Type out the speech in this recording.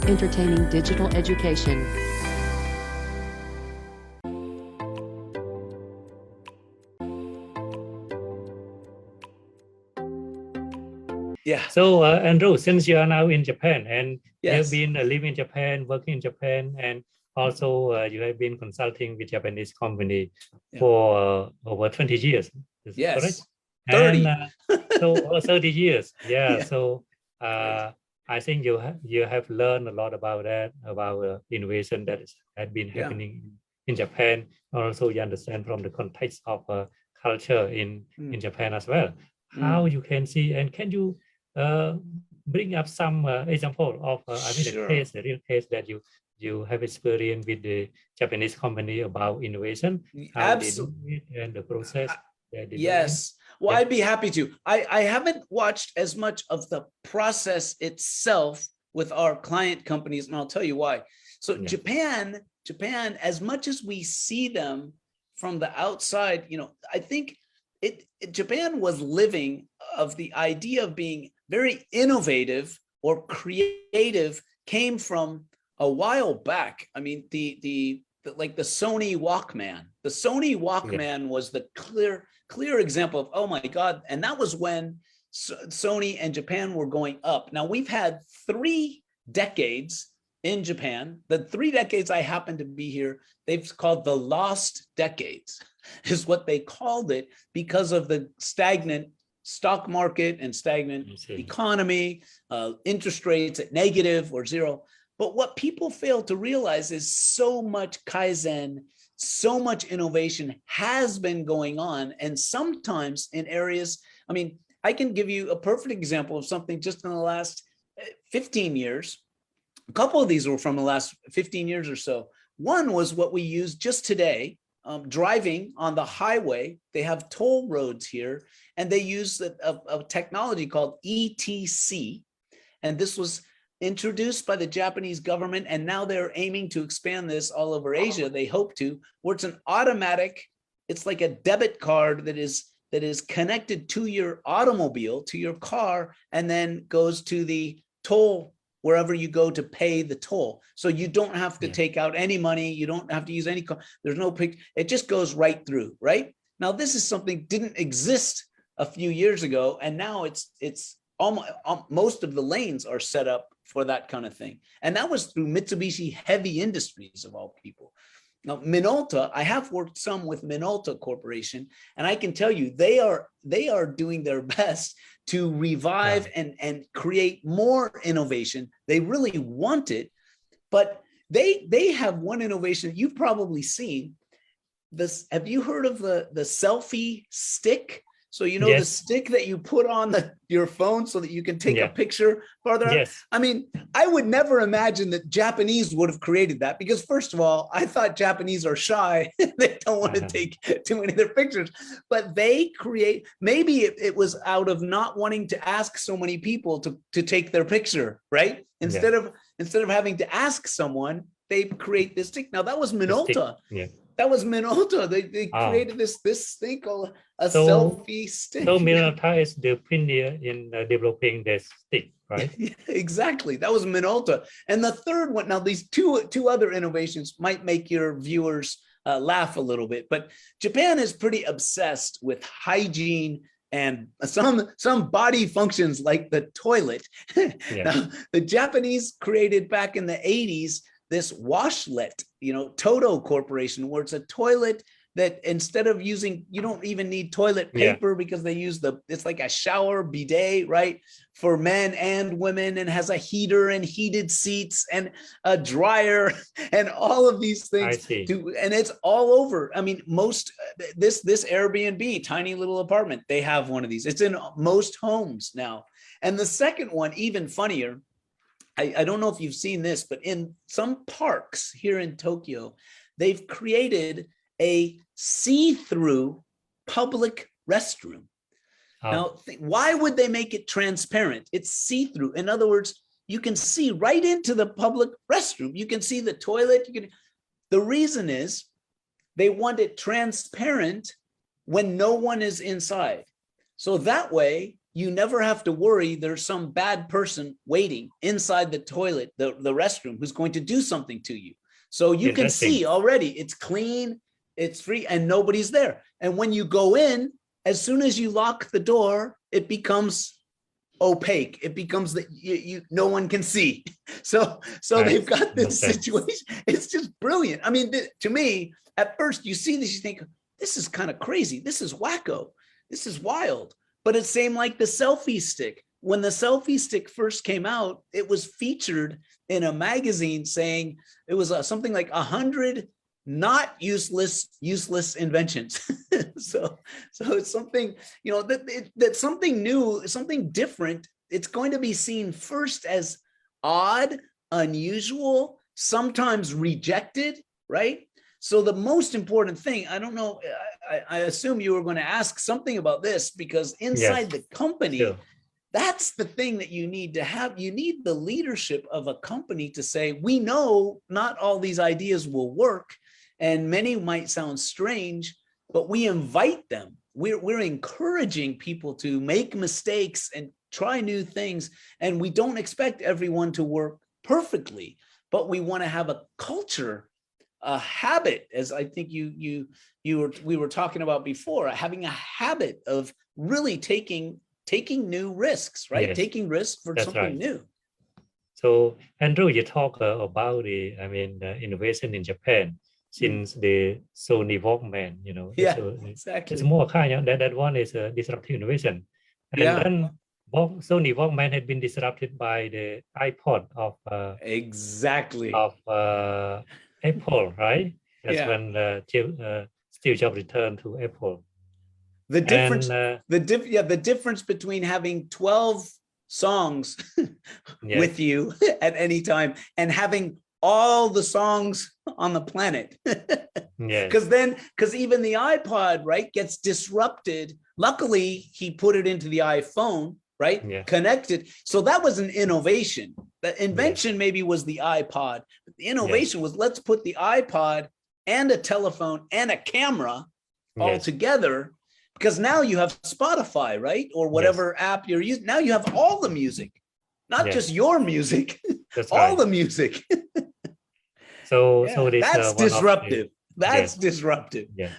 entertaining digital education. Yeah. So, Andrew, since you are now in Japan and you have Yes. been living in Japan, working in Japan, and also you have been consulting with Japanese company for over 20 years. Is that Yes. correct? 30. And so 30 years. Yeah. Yeah. So I think you have learned a lot about that, about innovation that had been happening in Japan. Also, you understand from the context of culture in Japan as well. How you can see, and can you bring up some example of Sure. the real case that you have experience with the Japanese company about innovation, how they do it, and the process that they do it. Yes. Well, I'd be happy to. I haven't watched as much of the process itself with our client companies, and I'll tell you why. So Japan, as much as we see them from the outside, I think Japan was living of the idea of being very innovative or creative came from a while back. I mean, the Sony Walkman. The Sony Walkman was the clear example of, oh my God. And that was when Sony and Japan were going up. Now we've had 3 decades in Japan. The 3 decades I happen to be here, they've called the lost decades, is what they called it, because of the stagnant stock market and stagnant economy, interest rates at negative or zero. But what people fail to realize is so much Kaizen, so much innovation has been going on. And sometimes in areas, I mean, I can give you a perfect example of something just in the last 15 years. A couple of these were from the last 15 years or so. One was what we use just today, driving on the highway. They have toll roads here, and they use a technology called ETC. And this was introduced by the Japanese government, and now they're aiming to expand this all over Asia. They hope to, where it's an automatic, it's like a debit card that is connected to your automobile, to your car, and then goes to the toll wherever you go to pay the toll. So you don't have to take out any money. You don't have to use any car. There's no pick. It just goes right through, right? Now, this is something didn't exist a few years ago, and now it's almost most of the lanes are set up for that kind of thing. And that was through Mitsubishi Heavy Industries, of all people. Now, Minolta, I have worked some with Minolta Corporation, and I can tell you they are doing their best to revive and create more innovation. They really want it, but they have one innovation you've probably seen. This, have you heard of the selfie stick? So, the stick that you put on your phone so that you can take a picture farther out. I mean, I would never imagine that Japanese would have created that, because first of all, I thought Japanese are shy. They don't want to take too many of their pictures, but they create, maybe it was out of not wanting to ask so many people to take their picture, right? Instead of having to ask someone, they create this stick. Now that was Minolta. That was Minolta. They created this thing called a selfie stick. So Minolta is the pioneer in developing this stick, right? Exactly. That was Minolta. And the third one, now these two other innovations might make your viewers laugh a little bit, but Japan is pretty obsessed with hygiene and some body functions like the toilet. Now, the Japanese created back in the 80s this washlet, Toto Corporation, where it's a toilet that instead of using, you don't even need toilet paper because they use it's like a shower bidet, right? For men and women, and has a heater and heated seats and a dryer and all of these things. And it's all over. I mean, this Airbnb, tiny little apartment, they have one of these. It's in most homes now. And the second one, even funnier, I don't know if you've seen this, but in some parks here in Tokyo, they've created a see-through public restroom. Now, why would they make it transparent? It's see-through. In other words, you can see right into the public restroom. You can see the toilet. The reason is they want it transparent when no one is inside. So that way you never have to worry there's some bad person waiting inside the toilet, the restroom, who's going to do something to you. So you can see already it's clean, it's free, and nobody's there. And when you go in, as soon as you lock the door, it becomes opaque. It becomes that you no one can see. So they've got this situation. It's just brilliant. I mean, to me, at first you see this, you think, this is kind of crazy. This is wacko. This is wild. But it's same like the selfie stick. When the selfie stick first came out, it was featured in a magazine saying it was something like 100 not useless inventions. so it's something, you know, that's something new, something different. It's going to be seen first as odd, unusual, sometimes rejected, right? So the most important thing, I don't know, I assume you were going to ask something about this, because inside the company, that's the thing that you need to have. You need the leadership of a company to say, we know not all these ideas will work, and many might sound strange, but we invite them. We're encouraging people to make mistakes and try new things. And we don't expect everyone to work perfectly, but we want to have a culture, a habit, as I think we were talking about before, having a habit of really taking new risks, right? Yes. Taking risks for something new. So Andrew, you talk about the innovation in Japan since the Sony Walkman, you know. Yeah, so exactly. It's more kind of that one is a disruptive innovation. And then Sony Walkman had been disrupted by the iPod of Apple, right? That's when Steve Jobs returned to Apple. The difference, the difference between having 12 songs with you at any time and having all the songs on the planet. Because even the iPod, right, gets disrupted. Luckily, he put it into the iPhone, right? Yeah. Connected. So that was an innovation. The invention maybe was the iPod. But the innovation was, let's put the iPod and a telephone and a camera all together, because now you have Spotify, right? Or whatever app you're using. Now you have all the music, not just your music, all the music. So this that's disruptive. That's disruptive. Yeah.